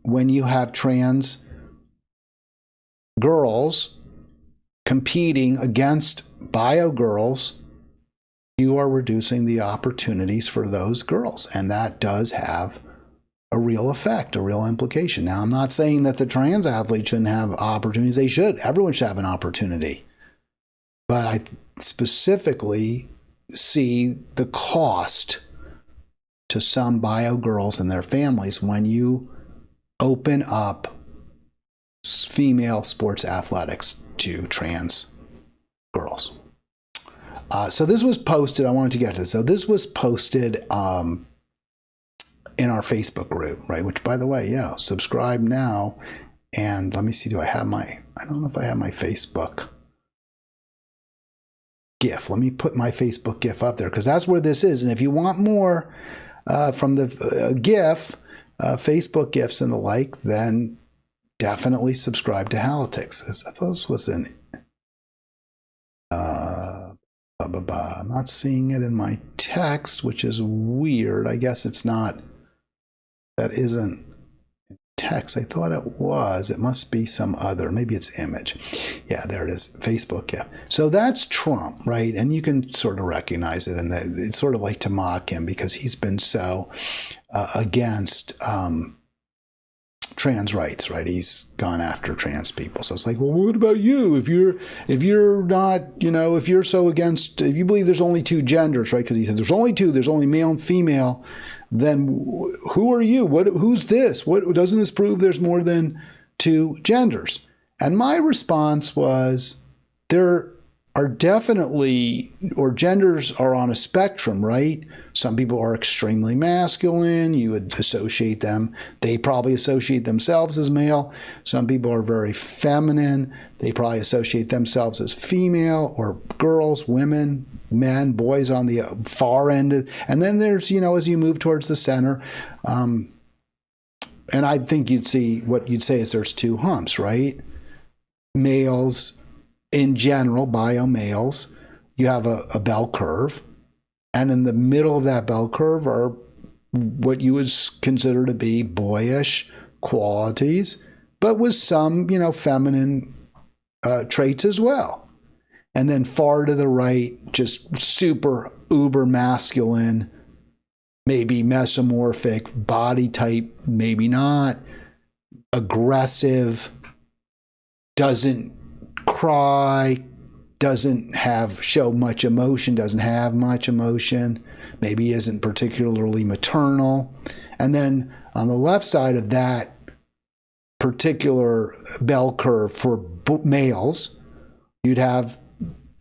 when you have trans girls competing against bio girls, you are reducing the opportunities for those girls. And that does have a real effect, a real implication. Now, I'm not saying that the trans athletes shouldn't have opportunities. They should. Everyone should have an opportunity. But I specifically see the cost to some bio girls and their families when you open up female sports athletics to trans girls. So this was posted. I wanted to get to this. So this was posted in our Facebook group, right? Which, by the way, yeah, subscribe now. And let me see. I don't know if I have my Facebook GIF. Let me put my Facebook GIF up there because that's where this is. And if you want more from the GIF, Facebook GIFs and the like, then definitely subscribe to Halitics. I thought this was in. I'm not seeing it in my text, which is weird. I guess it's not. That isn't text. I thought it was. It must be some other. Maybe it's image. Yeah, there it is. Facebook. Yeah. So that's Trump, right? And you can sort of recognize it, and it's sort of like to mock him because he's been so against trans rights, right? He's gone after trans people. So it's like, well, what about you? If you're not, if you're so against, if you believe there's only two genders, right? Because he said there's only two, there's only male and female. Then who are you? Who's this? What doesn't this prove there's more than two genders? And my response was, there are definitely, or genders are on a spectrum, right? Some people are extremely masculine. You would associate them. They probably associate themselves as male. Some people are very feminine. They probably associate themselves as female, or girls, women, men, boys on the far end. And then there's, as you move towards the center, and I think what you'd say is there's two humps, right? Males, in general, bio males, you have a bell curve. And in the middle of that bell curve are what you would consider to be boyish qualities, but with some, feminine traits as well. And then far to the right, just super uber masculine, maybe mesomorphic, body type, maybe not, aggressive, doesn't cry, doesn't show much emotion, doesn't have much emotion, maybe isn't particularly maternal. And then on the left side of that particular bell curve for males, you'd have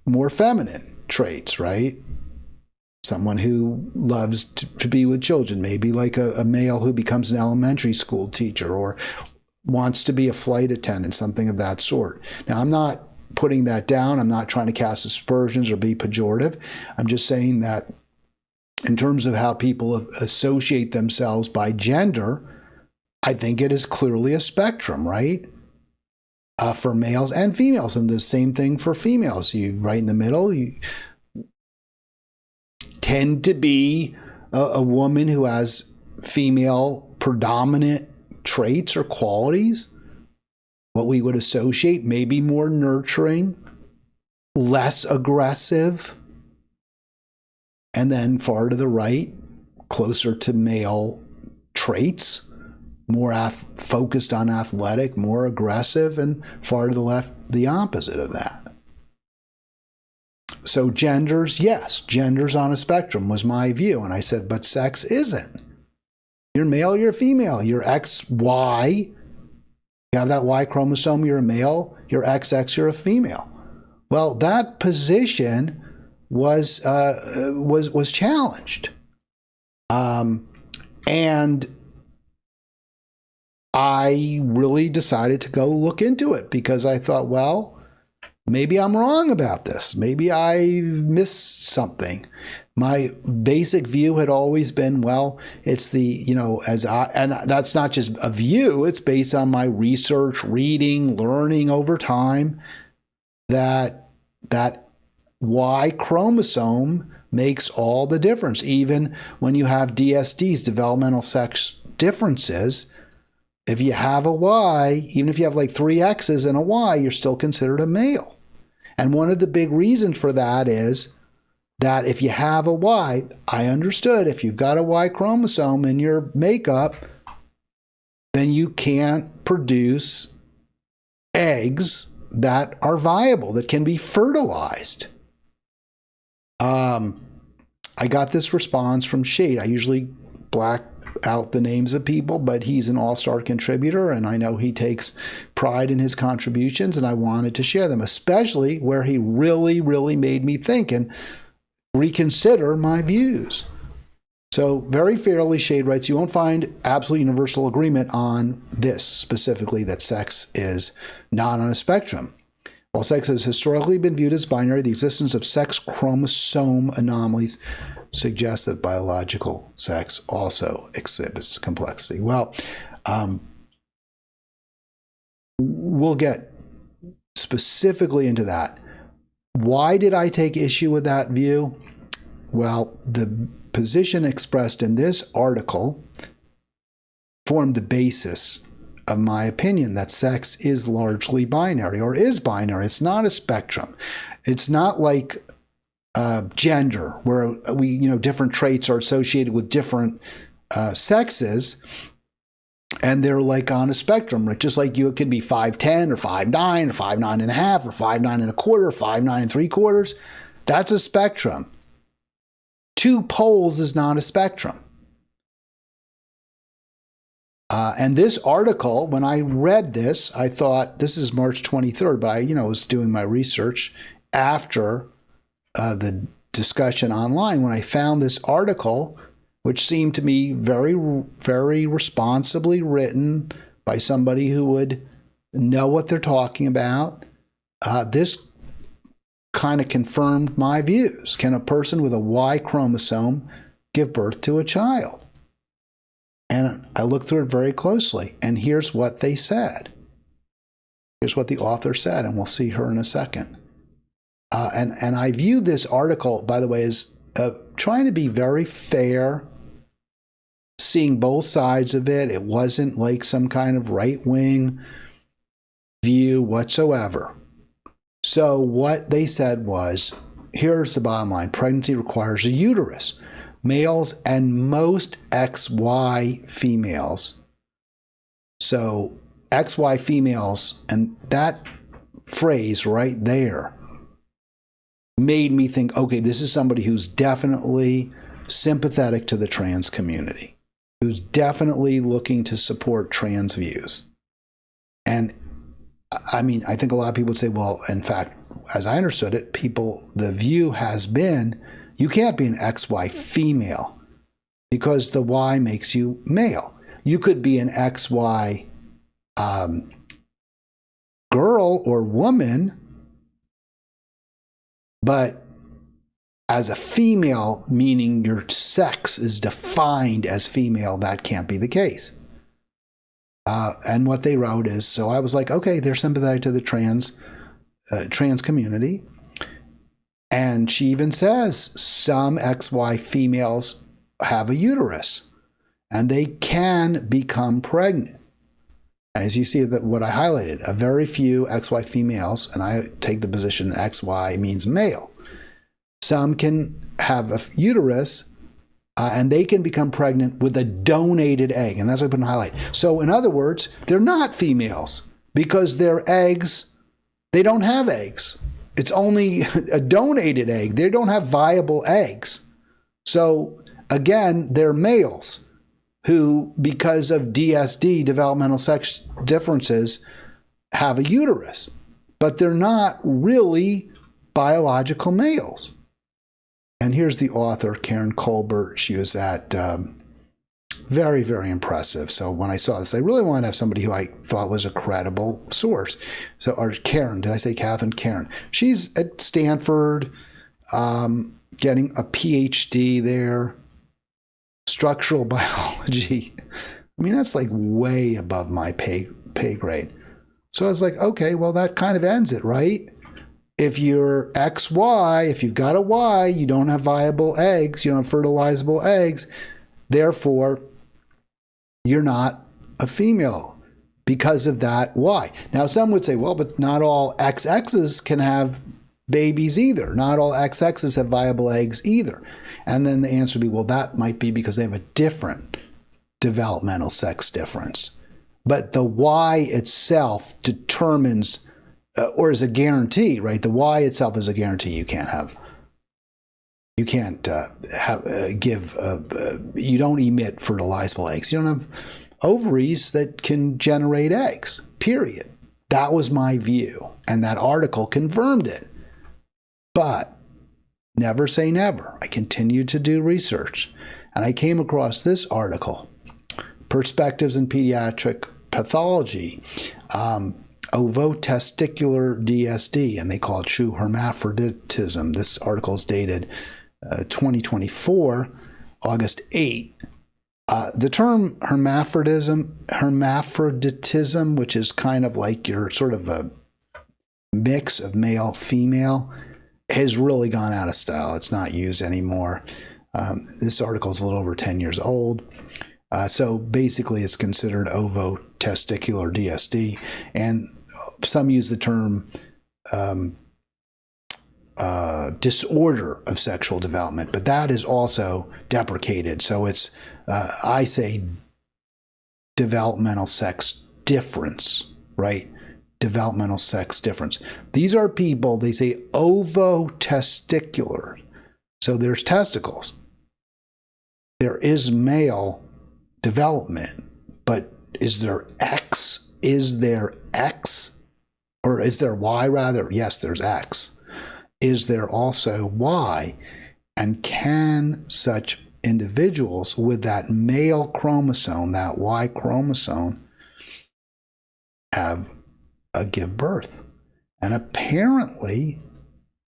more feminine traits, right? Someone who loves to be with children, maybe like a male who becomes an elementary school teacher or wants to be a flight attendant, something of that sort. Now, I'm not putting that down. I'm not trying to cast aspersions or be pejorative. I'm just saying that in terms of how people associate themselves by gender, I think it is clearly a spectrum, right? For males and females, and the same thing for females. You right in the middle, you tend to be a woman who has female predominant traits or qualities, what we would associate, maybe more nurturing, less aggressive, and then far to the right, closer to male traits, more focused on athletic, more aggressive, and far to the left, the opposite of that. So genders, yes, genders on a spectrum was my view. And I said, but sex isn't. You're male, you're female. You're XY. You have that Y chromosome, you're a male. You're XX, you're a female. Well, that position was challenged. And I really decided to go look into it because I thought, well, maybe I'm wrong about this. Maybe I missed something. My basic view had always been, well, it's and that's not just a view, it's based on my research, reading, learning over time, that Y chromosome makes all the difference. Even when you have DSDs, developmental sex differences, if you have a Y, even if you have like 3 X's and a Y, you're still considered a male. And one of the big reasons for that is that if you have a Y, I understood if you've got a Y chromosome in your makeup, then you can't produce eggs that are viable, that can be fertilized. I got this response from Shade. I usually black out the names of people, but he's an all-star contributor, and I know he takes pride in his contributions, and I wanted to share them, especially where he really, really made me think and reconsider my views. So very fairly, Shade writes, you won't find absolute universal agreement on this, specifically that sex is not on a spectrum. While sex has historically been viewed as binary, the existence of sex chromosome anomalies suggests that biological sex also exhibits complexity. Well, we'll get specifically into that. Why did I take issue with that view? Well, the position expressed in this article formed the basis of my opinion that sex is largely binary, or is binary. It's not a spectrum. It's not like gender, where different traits are associated with different sexes, and they're like on a spectrum, right? Just like you could be 5'10" or 5'9" or 5'9 and a half or 5'9 and a quarter, 5'9 and 3/4. That's a spectrum. 2 poles is not a spectrum. And this article, when I read this, I thought, this is March 23rd, but I was doing my research after the discussion online when I found this article, which seemed to me very, very responsibly written by somebody who would know what they're talking about. This kind of confirmed my views. Can a person with a Y chromosome give birth to a child? And I looked through it very closely, and here's what they said. Here's what the author said, and we'll see her in a second. And I viewed this article, by the way, as trying to be very fair, seeing both sides of it. It wasn't like some kind of right-wing view whatsoever. So what they said was, here's the bottom line. Pregnancy requires a uterus. Males and most XY females. So XY females, and that phrase right there made me think, okay, this is somebody who's definitely sympathetic to the trans community, who's definitely looking to support trans views. And I mean, I think a lot of people would say, well, in fact, as I understood it, the view has been, you can't be an XY female because the Y makes you male. You could be an XY girl or woman, but as a female, meaning your sex is defined as female, that can't be the case. And what they wrote is, so I was like, okay, they're sympathetic to the trans community. And she even says some XY females have a uterus and they can become pregnant. As you see that what I highlighted, a very few XY females, and I take the position XY means male. Some can have a uterus and they can become pregnant with a donated egg. And that's what I put in highlight. So in other words, they're not females because their eggs, they don't have eggs. It's only a donated egg. They don't have viable eggs. So again, they're males who, because of DSD, developmental sex differences, have a uterus. But they're not really biological males. And here's the author, Karen Colbert. She was at very, very impressive. So when I saw this, I really wanted to have somebody who I thought was a credible source. So, or Karen, did I say Catherine? Karen. She's at Stanford, getting a PhD there, structural biology. I mean, that's like way above my pay grade. So I was like, okay, well, that kind of ends it, right? If you're XY, if you've got a Y, you don't have viable eggs, you don't have fertilizable eggs. Therefore, you're not a female. because of that Y. Now, some would say, well, but not all XXs can have babies either. Not all XXs have viable eggs either. And then the answer would be, well, that might be because they have a different developmental sex difference. But the Y itself determines, or is a guarantee, right? The Y itself is a guarantee. You can't you don't emit fertilizable eggs. You don't have ovaries that can generate eggs, period. That was my view, and that article confirmed it. But never say never. I continued to do research, and I came across this article, Perspectives in Pediatric Pathology, ovotesticular DSD, and they call it true hermaphroditism. This article is dated 2024, August 8. The term hermaphroditism, which is kind of like your sort of a mix of male, female, has really gone out of style. It's not used anymore. This article is a little over 10 years old. So basically it's considered ovotesticular DSD. And some use the term disorder of sexual development, but that is also deprecated. So it's, I say, developmental sex difference, right? Developmental sex difference. These are people, they say ovotesticular. So there's testicles. There is male development, but is there X? Is there X? Or is there Y rather? Yes, there's X. Is there also Y? And can such individuals with that male chromosome, that Y chromosome, give birth? And apparently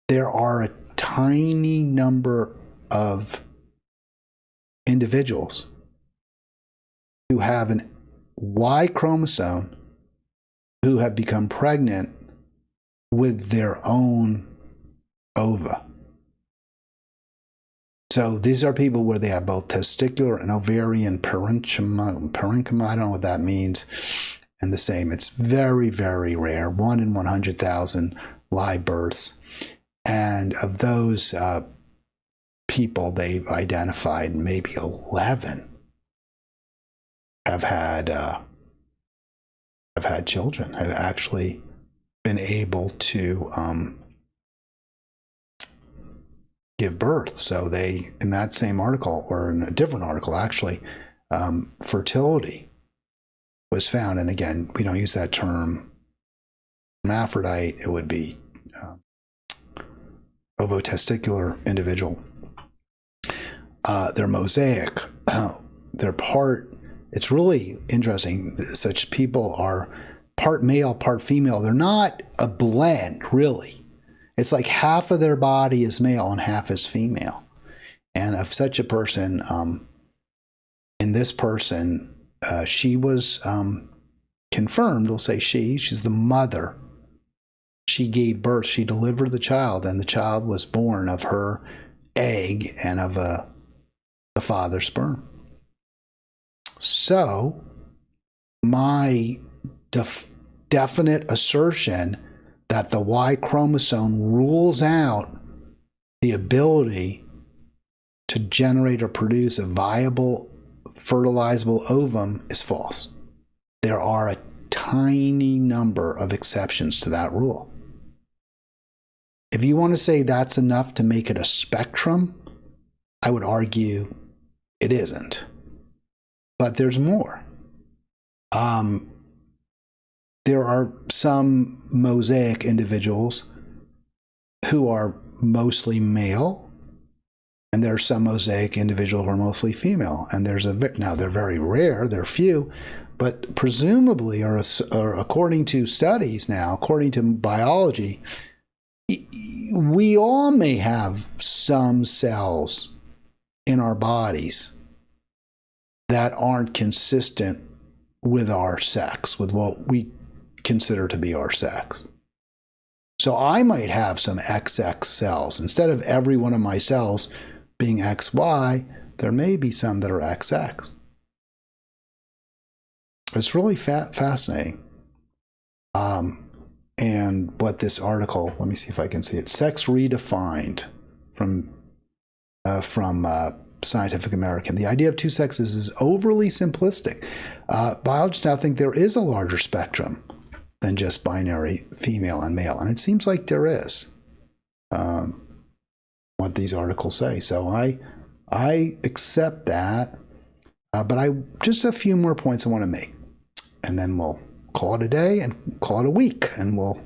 there are a tiny number of individuals who have an Y chromosome who have become pregnant with their own ova. So these are people where they have both testicular and ovarian parenchyma. I don't know what that means. And the same, it's very, very rare, 1 in 100,000 live births. And of those people, they've identified maybe 11 have had children, have actually been able to give birth. So they, in that same article, or in a different article actually, fertility was found. And again, we don't use that term hermaphrodite. It would be ovotesticular individual. They're mosaic. They're part, it's really interesting. Such people are part male, part female. They're not a blend, really. It's like half of their body is male and half is female. And of such a person, in this person, she was confirmed, we'll say she's the mother. She gave birth, she delivered the child, and the child was born of her egg and of the father's sperm. So, my definite assertion that the Y chromosome rules out the ability to generate or produce a viable fertilizable ovum is false. There are a tiny number of exceptions to that rule. If you want to say that's enough to make it a spectrum, I would argue it isn't. But there's more. There are some mosaic individuals who are mostly male, and there are some mosaic individuals who are mostly female. And now they're very rare, they're few, but presumably, or according to studies now, according to biology, we all may have some cells in our bodies that aren't consistent with our sex, with what we consider to be our sex. So I might have some XX cells. Instead of every one of my cells being XY, there may be some that are XX. It's really fascinating. And what this article, let me see if I can see it, Sex Redefined from Scientific American. The idea of two sexes is overly simplistic. Biologists now think there is a larger spectrum than just binary female and male. And it seems like there is, what these articles say. So I accept that. But just a few more points I want to make. And then we'll call it a day and call it a week. And we'll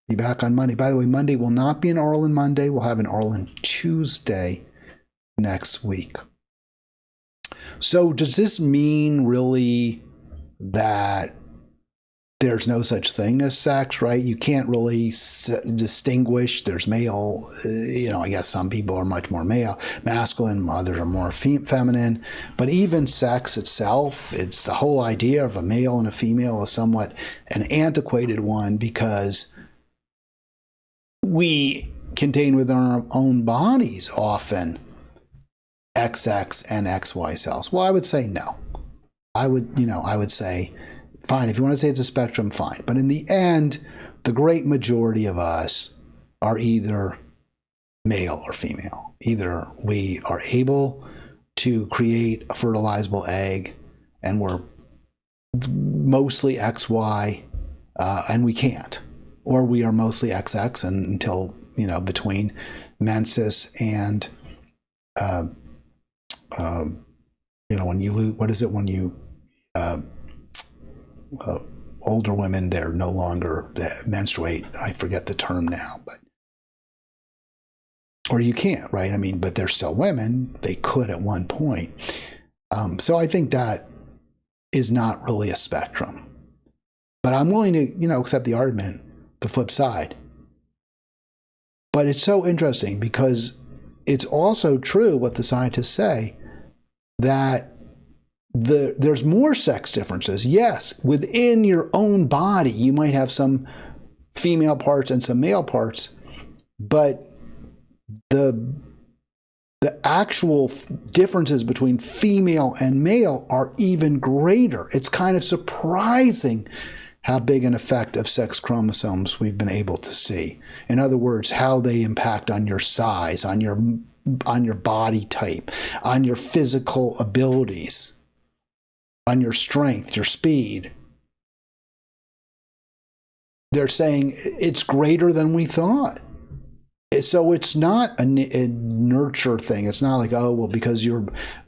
be back on Monday. By the way, Monday will not be an Arlen Monday. We'll have an Arlen Tuesday next week. So does this mean really that there's no such thing as sex, right? You can't really distinguish. There's male, I guess some people are much more masculine, others are more feminine. But even sex itself, it's the whole idea of a male and a female is somewhat an antiquated one because we contain within our own bodies often XX and XY cells. Well, I would say no. I would say, fine, if you want to say it's a spectrum, fine. But in the end, the great majority of us are either male or female. Either we are able to create a fertilizable egg and we're mostly XY and we can't. Or we are mostly XX and until, between menses and, when you lose, what is it when you, older women, they're no longer menstruate. I forget the term now, but or you can't, right? But they're still women. They could at one point. So I think that is not really a spectrum. But I'm willing to, accept the argument, the flip side. But it's so interesting because it's also true what the scientists say that there's more sex differences. Yes, within your own body, you might have some female parts and some male parts, but the actual differences between female and male are even greater. It's kind of surprising how big an effect of sex chromosomes we've been able to see. In other words, how they impact on your size, on your body type, on your physical abilities, on your strength, your speed. They're saying it's greater than we thought. So it's not a nurture thing. It's not like, oh, well, because you're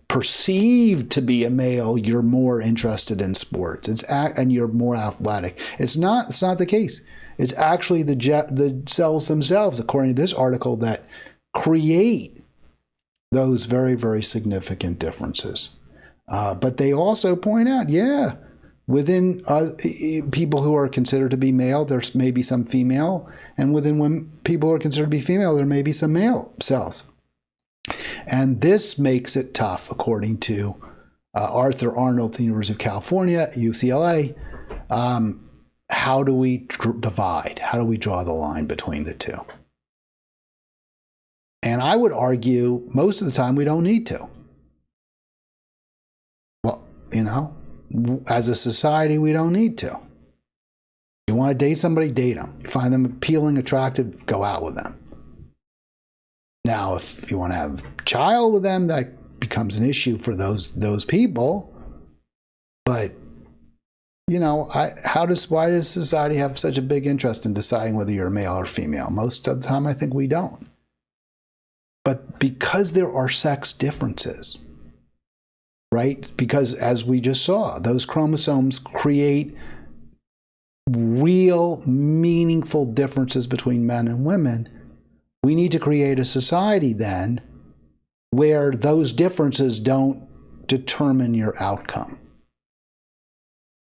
perceived to be a male, you're more interested in sports. And you're more athletic. It's not the case. It's actually the cells themselves, according to this article, that create those very, very significant differences. But they also point out, within people who are considered to be male, there's maybe some female, and within people who are considered to be female, there may be some male cells. And this makes it tough, according to Arthur Arnold, the University of California, UCLA. How do we divide? How do we draw the line between the two? And I would argue most of the time we don't need to. Well, as a society, we don't need to. You want to date somebody, date them. You find them appealing, attractive, go out with them. Now, if you want to have a child with them, that becomes an issue for those people. But, why does society have such a big interest in deciding whether you're male or female? Most of the time, I think we don't. But because there are sex differences, right? Because as we just saw, those chromosomes create real, meaningful differences between men and women. We need to create a society then where those differences don't determine your outcome.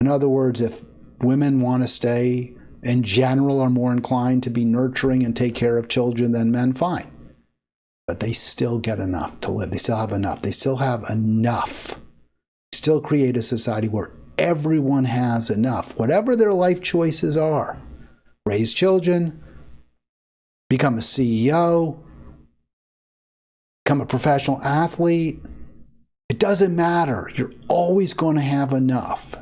In other words, if women want to stay, in general, are more inclined to be nurturing and take care of children than men, fine. But they still get enough to live. They still have enough. They still have enough. Still create a society where everyone has enough, whatever their life choices are. Raise children, become a CEO, become a professional athlete. It doesn't matter. You're always going to have enough.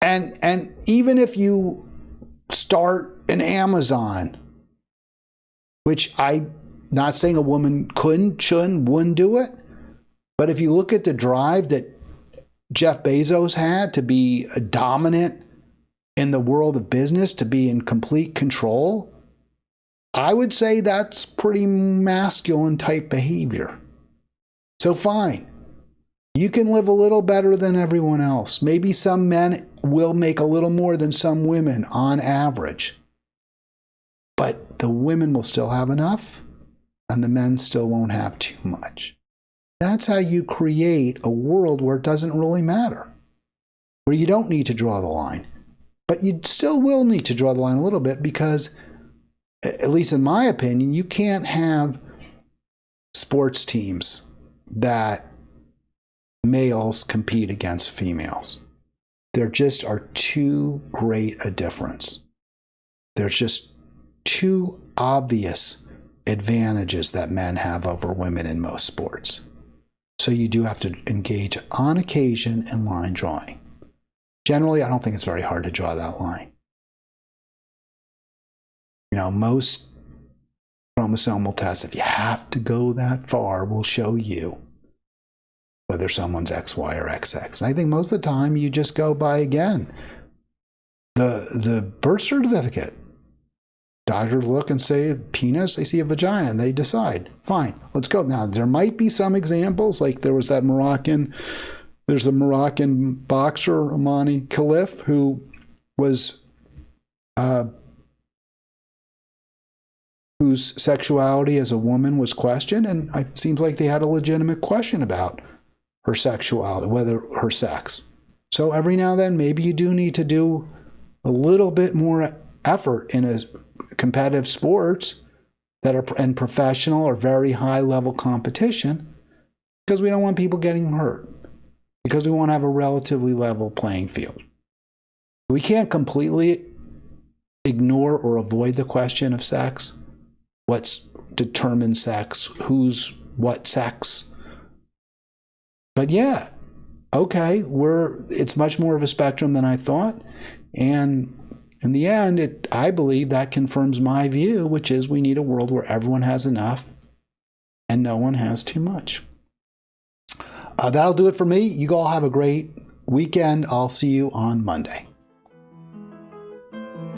And even if you start an Amazon, which I'm not saying a woman couldn't, shouldn't, wouldn't do it, but if you look at the drive that Jeff Bezos had to be a dominant in the world of business, to be in complete control, I would say that's pretty masculine type behavior. So fine. You can live a little better than everyone else. Maybe some men will make a little more than some women on average. But the women will still have enough, and the men still won't have too much. That's how you create a world where it doesn't really matter, where you don't need to draw the line. But you still will need to draw the line a little bit because, at least in my opinion, you can't have sports teams that males compete against females. There just are too great a difference. There's just too obvious advantages that men have over women in most sports. So you do have to engage on occasion in line drawing. Generally, I don't think it's very hard to draw that line. Most chromosomal tests, if you have to go that far, will show you whether someone's XY or XX. And I think most of the time you just go by, again, the birth certificate. Doctors look and say penis, they see a vagina, and they decide, fine, let's go. Now, there might be some examples, like there's a Moroccan boxer, Amani Khalif, who was, whose sexuality as a woman was questioned, and it seems like they had a legitimate question about her sexuality, whether her sex. So every now and then, maybe you do need to do a little bit more effort in a competitive sports that are in professional or very high level competition, because we don't want people getting hurt, because we want to have a relatively level playing field. We can't completely ignore or avoid the question of sex. What's determined sex? Who's what sex? But yeah, okay, it's much more of a spectrum than I thought. And in the end, I believe that confirms my view, which is we need a world where everyone has enough and no one has too much. That'll do it for me. You all have a great weekend. I'll see you on Monday.